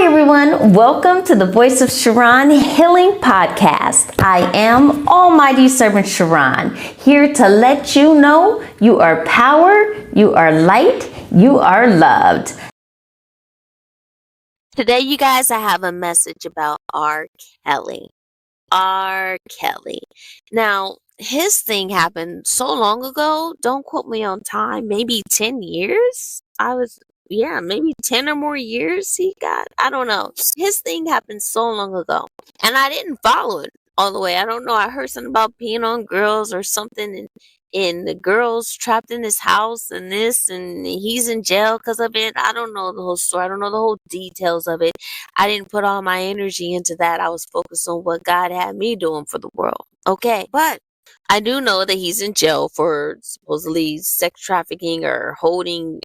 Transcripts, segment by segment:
everyone, welcome to the Voice of Charon Healing Podcast. I am Almighty Servant Charon, here to let you know you are power, you are light, you are loved. Today, you guys, I have a message about R. Kelly. R. Kelly. Now, his thing happened so long ago. Don't quote me on time. Maybe 10 years? Maybe 10 or more years he got. I don't know. His thing happened so long ago. And I didn't follow it all the way. I don't know. I heard something about peeing on girls or something. And the girls trapped in his house and this, and he's in jail because of it. I don't know the whole story. I don't know the whole details of it. I didn't put all my energy into that. I was focused on what God had me doing for the world. Okay. But I do know that he's in jail for supposedly sex trafficking or holding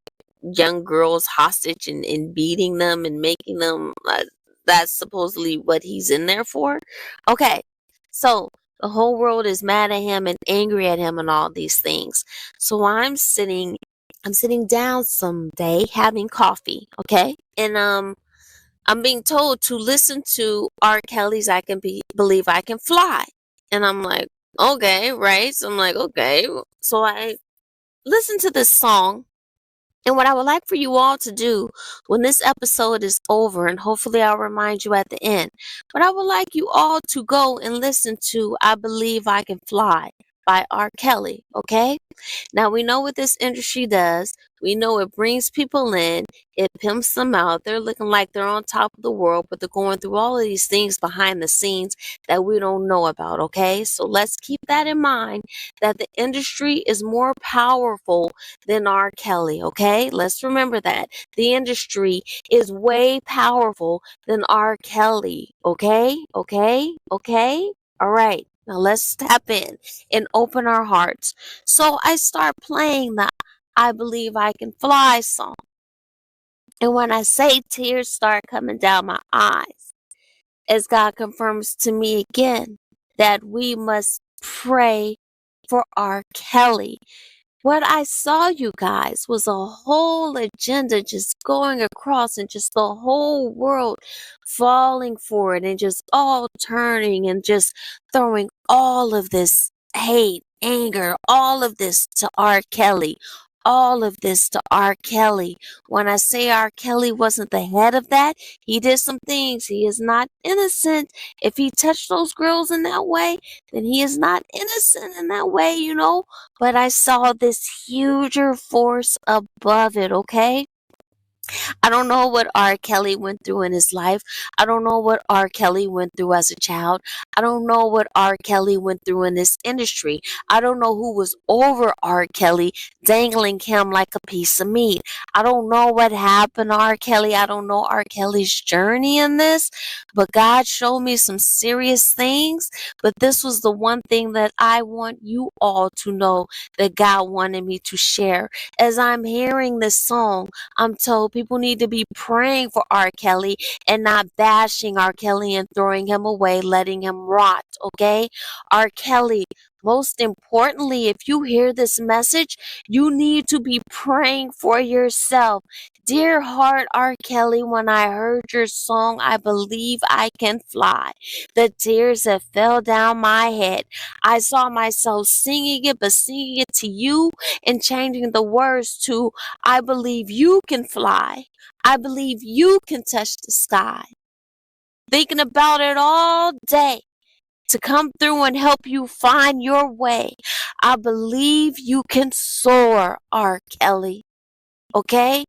young girls hostage and beating them and making them. That's supposedly what he's in there for. Okay. So the whole world is mad at him and angry at him and all these things. So I'm sitting down someday having coffee, okay? And I'm being told to listen to R. Kelly's Believe I Can Fly. And I'm like, okay, right? So I'm like, okay. So I listened to this song. And what I would like for you all to do when this episode is over, and hopefully I'll remind you at the end, but I would like you all to go and listen to I Believe I Can Fly by R. Kelly, okay? Now, we know what this industry does. We know it brings people in, it pimps them out. They're looking like they're on top of the world, but they're going through all of these things behind the scenes that we don't know about, okay? So let's keep that in mind, that the industry is more powerful than R. Kelly, okay? Let's remember that. The industry is way powerful than R. Kelly, okay? Okay? Okay? All right. Now let's tap in and open our hearts. So I start playing the I Believe I Can Fly song. And when I say tears start coming down my eyes, as God confirms to me again that we must pray for R. Kelly. What I saw, you guys, was a whole agenda just going across and just the whole world falling for it and just all turning and just throwing all of this hate, anger, all of this to R. Kelly. All of this to R. Kelly. When I say R. Kelly wasn't the head of that, he did some things. He is not innocent. If he touched those girls in that way, then he is not innocent in that way, you know. But I saw this huger force above it, okay? I don't know what R. Kelly went through in his life. I don't know what R. Kelly went through as a child. I don't know what R. Kelly went through in this industry. I don't know who was over R. Kelly, dangling him like a piece of meat. I don't know what happened to R. Kelly. I don't know R. Kelly's journey in this, but God showed me some serious things. But this was the one thing that I want you all to know that God wanted me to share. As I'm hearing this song, I'm told people need to be praying for R. Kelly and not bashing R. Kelly and throwing him away, letting him rot, okay? R. Kelly, most importantly, if you hear this message, you need to be praying for yourself. Dear heart, R. Kelly, when I heard your song, I Believe I Can Fly, the tears that fell down my head. I saw myself singing it, but singing it to you and changing the words to I believe you can fly. I believe you can touch the sky. Thinking about it all day to come through and help you find your way. I believe you can soar, R. Kelly. Okay?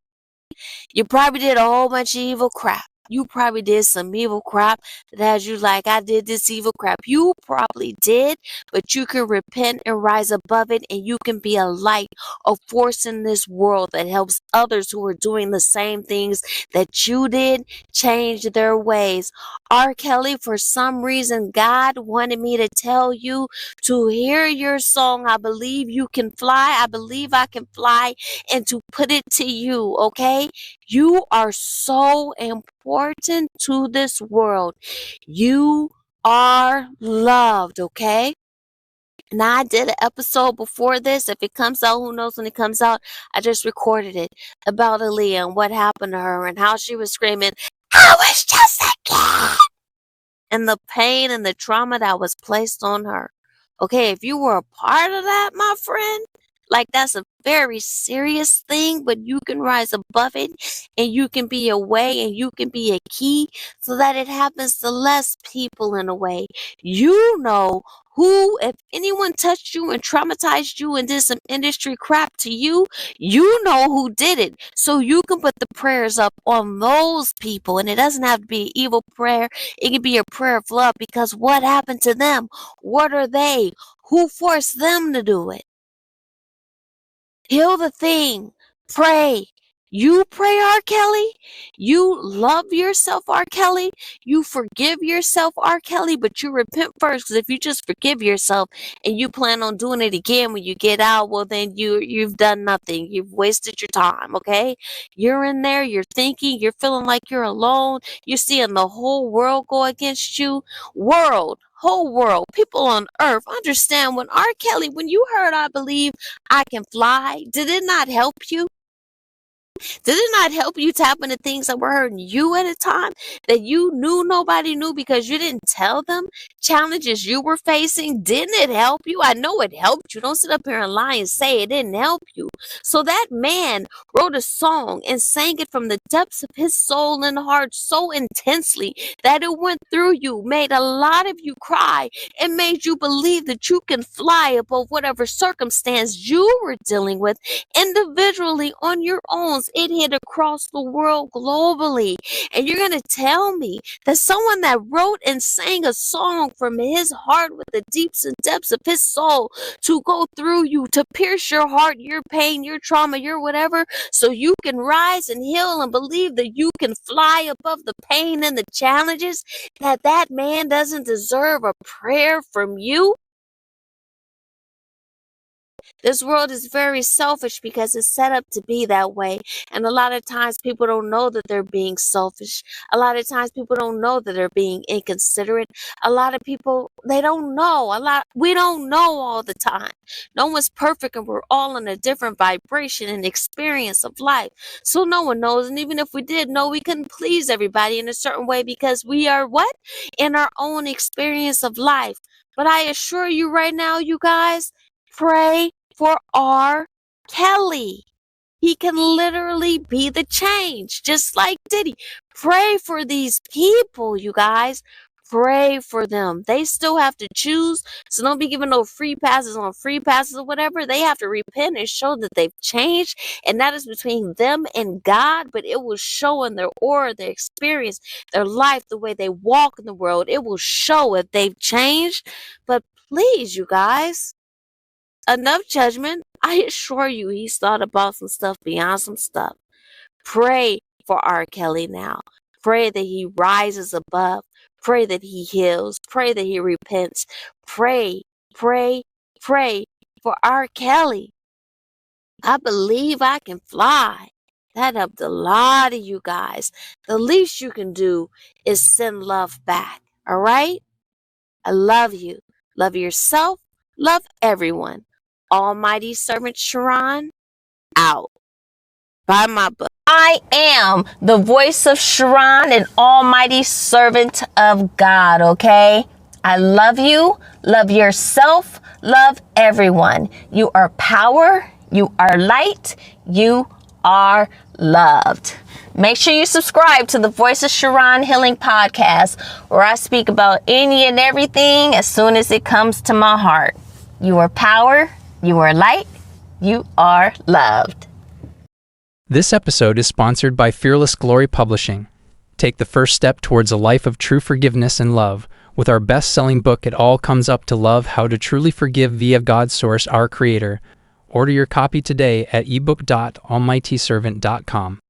You probably did a whole bunch of evil crap. You probably did some evil crap that has you like, I did this evil crap. You probably did, but you can repent and rise above it, and you can be a light, a force in this world that helps others who are doing the same things that you did change their ways. R. Kelly, for some reason, God wanted me to tell you to hear your song, I Believe You Can Fly, I Believe I Can Fly, and to put it to you, okay? You are so important to this world. You are loved, okay? Now, I did an episode before this. If it comes out, who knows when it comes out? I just recorded it about Aaliyah and what happened to her and how she was screaming, I was just a kid. And the pain and the trauma that was placed on her. Okay, if you were a part of that, my friend, like that's a very serious thing, but you can rise above it and you can be a way and you can be a key so that it happens to less people in a way. You know who, if anyone touched you and traumatized you and did some industry crap to you, you know who did it. So you can put the prayers up on those people. And it doesn't have to be an evil prayer. It can be a prayer of love because what happened to them? What are they? Who forced them to do it? Heal the thing. Pray. You pray, R. Kelly. You love yourself, R. Kelly. You forgive yourself, R. Kelly, but you repent first. Because if you just forgive yourself and you plan on doing it again when you get out, well, then you've done nothing. You've wasted your time, okay? You're in there, you're thinking, you're feeling like you're alone. You're seeing the whole world go against you. Whole world, people on earth, understand when R. Kelly, when you heard I Believe I Can Fly, did it not help you? Did it not help you tap into things that were hurting you at a time that you knew nobody knew because you didn't tell them? Challenges you were facing, didn't it help you? I know it helped you. Don't sit up here and lie and say it didn't help you. So that man wrote a song and sang it from the depths of his soul and heart so intensely that it went through you, made a lot of you cry, and made you believe that you can fly above whatever circumstance you were dealing with individually on your own. It hit across the world globally. And you're going to tell me that someone that wrote and sang a song from his heart with the deeps and depths of his soul to go through you, to pierce your heart, your pain, your trauma, your whatever, so you can rise and heal and believe that you can fly above the pain and the challenges, that man doesn't deserve a prayer from you? This world is very selfish because it's set up to be that way. And a lot of times people don't know that they're being selfish. A lot of times people don't know that they're being inconsiderate. A lot of people, they don't know. We don't know all the time. No one's perfect and we're all in a different vibration and experience of life. So no one knows. And even if we did know, we couldn't please everybody in a certain way because we are what? In our own experience of life. But I assure you right now, you guys, pray for R. Kelly. He can literally be the change, just like Diddy. Pray for these people, you guys. Pray for them. They still have to choose, so don't be giving no free passes on free passes or whatever. They have to repent and show that they've changed, and that is between them and God, but it will show in their aura, their experience, their life, the way they walk in the world. It will show if they've changed. But please, you guys, enough judgment. I assure you, he's thought about some stuff beyond some stuff. Pray for R. Kelly now. Pray that he rises above. Pray that he heals. Pray that he repents. Pray, pray, pray for R. Kelly. I believe I can fly. That helped a lot of you guys. The least you can do is send love back. All right? I love you. Love yourself. Love everyone. Almighty Servant Charon, out. Buy my book. I am the voice of Charon, an almighty servant of God, okay? I love you, love yourself, love everyone. You are power, you are light, you are loved. Make sure you subscribe to the Voice of Charon Healing Podcast, where I speak about any and everything as soon as it comes to my heart. You are power, you are light, you are loved. This episode is sponsored by Fearless Glory Publishing. Take the first step towards a life of true forgiveness and love with our best-selling book, It All Comes Up to Love, How to Truly Forgive via God's Source, Our Creator. Order your copy today at ebook.almightyservant.com.